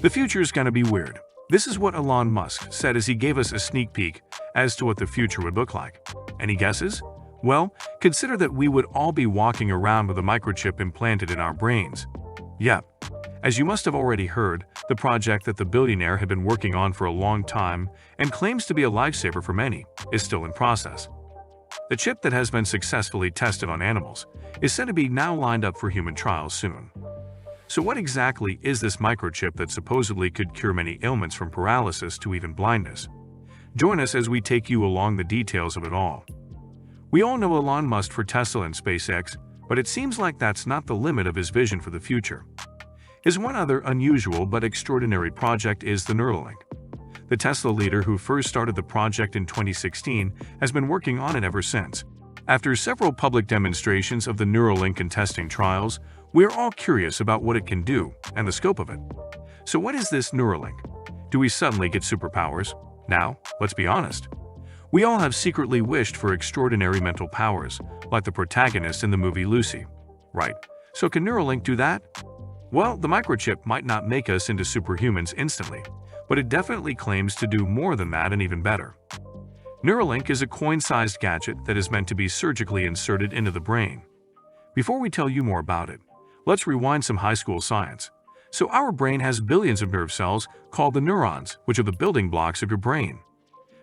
The future is gonna be weird. This is what Elon Musk said as he gave us a sneak peek as to what the future would look like. Any guesses? Well, consider that we would all be walking around with a microchip implanted in our brains. Yep. As you must have already heard, the project that the billionaire had been working on for a long time and claims to be a lifesaver for many is still in process. The chip that has been successfully tested on animals is said to be now lined up for human trials soon. So what exactly is this microchip that supposedly could cure many ailments from paralysis to even blindness? Join us as we take you along the details of it all. We all know Elon Musk for Tesla and SpaceX, but it seems like that's not the limit of his vision for the future. His one other unusual but extraordinary project is the Neuralink. The Tesla leader who first started the project in 2016 has been working on it ever since. After several public demonstrations of the Neuralink and testing trials, we are all curious about what it can do and the scope of it. So what is this Neuralink? Do we suddenly get superpowers? Now, let's be honest. We all have secretly wished for extraordinary mental powers, like the protagonist in the movie Lucy. Right, so can Neuralink do that? Well, the microchip might not make us into superhumans instantly, but it definitely claims to do more than that and even better. Neuralink is a coin-sized gadget that is meant to be surgically inserted into the brain. Before we tell you more about it, let's rewind some high school science. So our brain has billions of nerve cells called the neurons, which are the building blocks of your brain.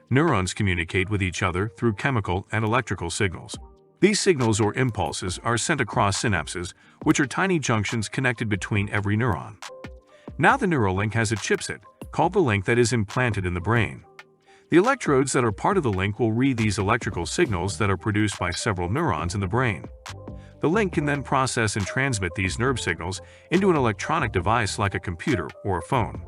Neurons communicate with each other through chemical and electrical signals. These signals or impulses are sent across synapses, which are tiny junctions connected between every neuron. Now the Neuralink has a chipset, called the link, that is implanted in the brain. The electrodes that are part of the link will read these electrical signals that are produced by several neurons in the brain. The link can then process and transmit these nerve signals into an electronic device like a computer or a phone.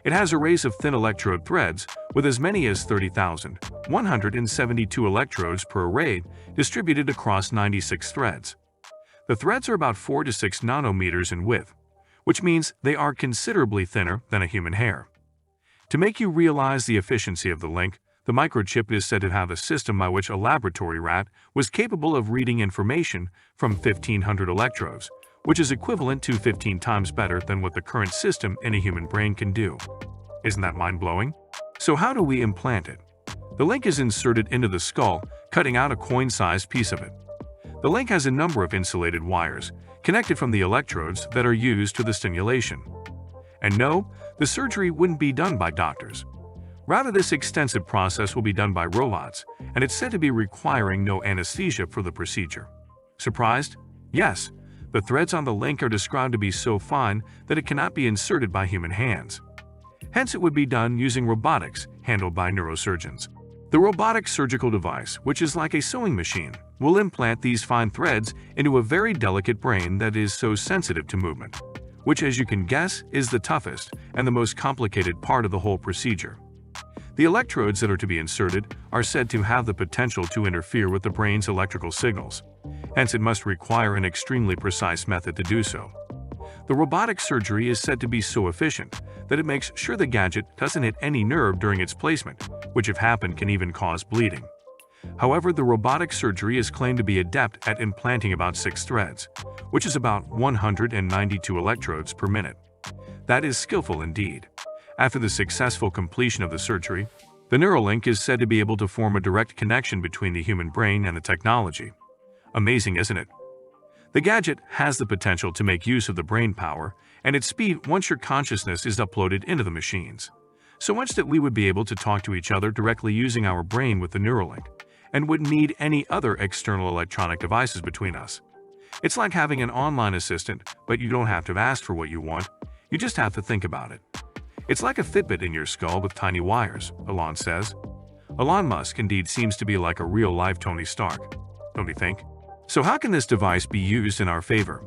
It has arrays of thin electrode threads with as many as 30,172 electrodes per array distributed across 96 threads. The threads are about 4 to 6 nanometers in width, which means they are considerably thinner than a human hair. To make you realize the efficiency of the link, the microchip is said to have a system by which a laboratory rat was capable of reading information from 1,500 electrodes, which is equivalent to 15 times better than what the current system in a human brain can do. Isn't that mind-blowing? So how do we implant it? The link is inserted into the skull, cutting out a coin-sized piece of it. The link has a number of insulated wires, connected from the electrodes that are used to the stimulation. And no, the surgery wouldn't be done by doctors. Rather, this extensive process will be done by robots, and it's said to be requiring no anesthesia for the procedure. Surprised? Yes. The threads on the link are described to be so fine that it cannot be inserted by human hands. Hence, it would be done using robotics, handled by neurosurgeons. The robotic surgical device, which is like a sewing machine, will implant these fine threads into a very delicate brain that is so sensitive to movement, which, as you can guess, is the toughest and the most complicated part of the whole procedure. The electrodes that are to be inserted are said to have the potential to interfere with the brain's electrical signals. Hence, it must require an extremely precise method to do so. The robotic surgery is said to be so efficient that it makes sure the gadget doesn't hit any nerve during its placement, which if happened can even cause bleeding. However, the robotic surgery is claimed to be adept at implanting about 6 threads, which is about 192 electrodes per minute. That is skillful indeed. After the successful completion of the surgery, the Neuralink is said to be able to form a direct connection between the human brain and the technology. Amazing, isn't it? The gadget has the potential to make use of the brain power and its speed once your consciousness is uploaded into the machines. So much that we would be able to talk to each other directly using our brain with the Neuralink, and wouldn't need any other external electronic devices between us. It's like having an online assistant, but you don't have to ask for what you want, you just have to think about it. It's like a Fitbit in your skull with tiny wires, Elon says. Elon Musk indeed seems to be like a real-life Tony Stark, don't you think? So how can this device be used in our favor?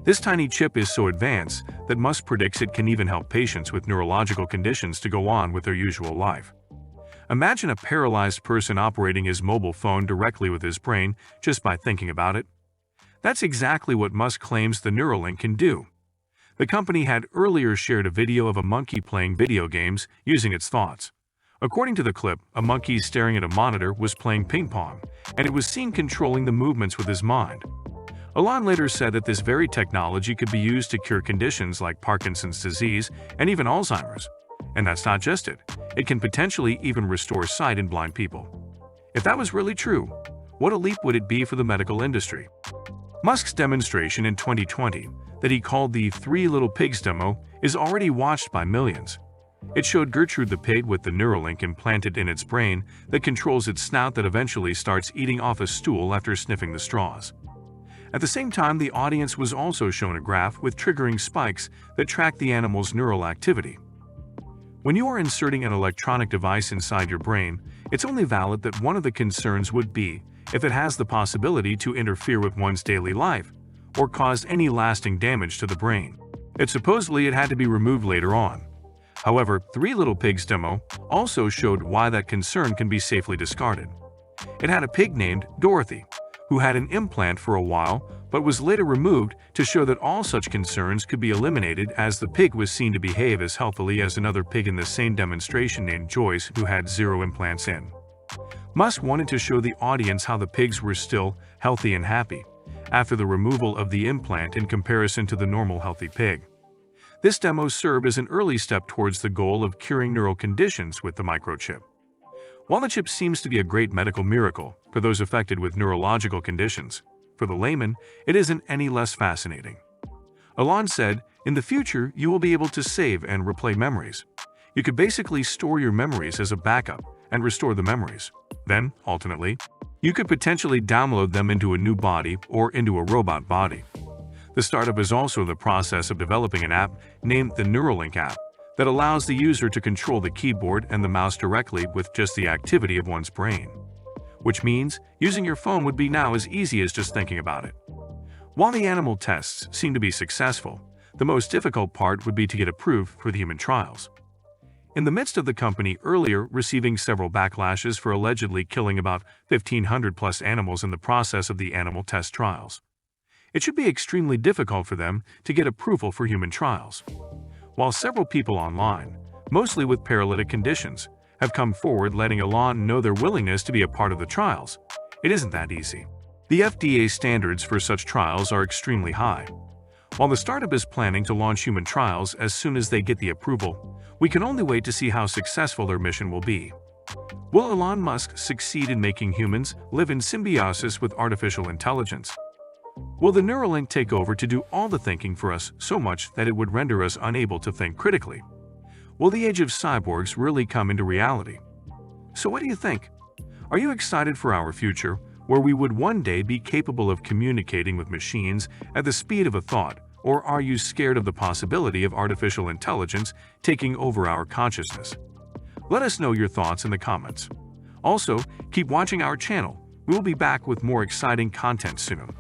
This tiny chip is so advanced that Musk predicts it can even help patients with neurological conditions to go on with their usual life. Imagine a paralyzed person operating his mobile phone directly with his brain just by thinking about it. That's exactly what Musk claims the Neuralink can do. The company had earlier shared a video of a monkey playing video games using its thoughts. According to the clip, a monkey staring at a monitor was playing ping pong, and it was seen controlling the movements with his mind. Elon later said that this very technology could be used to cure conditions like Parkinson's disease and even Alzheimer's. And that's not just it. It can potentially even restore sight in blind people. If that was really true, what a leap would it be for the medical industry? Musk's demonstration in 2020, that he called the Three Little Pigs demo, is already watched by millions. It showed Gertrude the pig with the Neuralink implanted in its brain that controls its snout that eventually starts eating off a stool after sniffing the straws. At the same time, the audience was also shown a graph with triggering spikes that track the animal's neural activity. When you are inserting an electronic device inside your brain, it's only valid that one of the concerns would be if it has the possibility to interfere with one's daily life or cause any lasting damage to the brain. Supposedly it had to be removed later on. However, Three Little Pigs demo also showed why that concern can be safely discarded. It had a pig named Dorothy, who had an implant for a while but was later removed to show that all such concerns could be eliminated, as the pig was seen to behave as healthily as another pig in the same demonstration named Joyce, who had 0 implants in. Musk wanted to show the audience how the pigs were still healthy and happy after the removal of the implant in comparison to the normal healthy pig. This demo served as an early step towards the goal of curing neural conditions with the microchip. While the chip seems to be a great medical miracle for those affected with neurological conditions, for the layman, it isn't any less fascinating. Elon said, "In the future, you will be able to save and replay memories. You could basically store your memories as a backup and restore the memories. Then, alternately, you could potentially download them into a new body or into a robot body." The startup is also in the process of developing an app named the Neuralink app that allows the user to control the keyboard and the mouse directly with just the activity of one's brain. Which means using your phone would be now as easy as just thinking about it. While the animal tests seem to be successful, the most difficult part would be to get approved for the human trials. In the midst of the company earlier receiving several backlashes for allegedly killing about 1,500 plus animals in the process of the animal test trials, it should be extremely difficult for them to get approval for human trials. While several people online, mostly with paralytic conditions, have come forward letting Elon know their willingness to be a part of the trials, it isn't that easy. The FDA standards for such trials are extremely high. While the startup is planning to launch human trials as soon as they get the approval, we can only wait to see how successful their mission will be. Will Elon Musk succeed in making humans live in symbiosis with artificial intelligence? Will the Neuralink take over to do all the thinking for us so much that it would render us unable to think critically? Will the age of cyborgs really come into reality? So what do you think? Are you excited for our future, where we would one day be capable of communicating with machines at the speed of a thought, or are you scared of the possibility of artificial intelligence taking over our consciousness? Let us know your thoughts in the comments. Also, keep watching our channel. We will be back with more exciting content soon.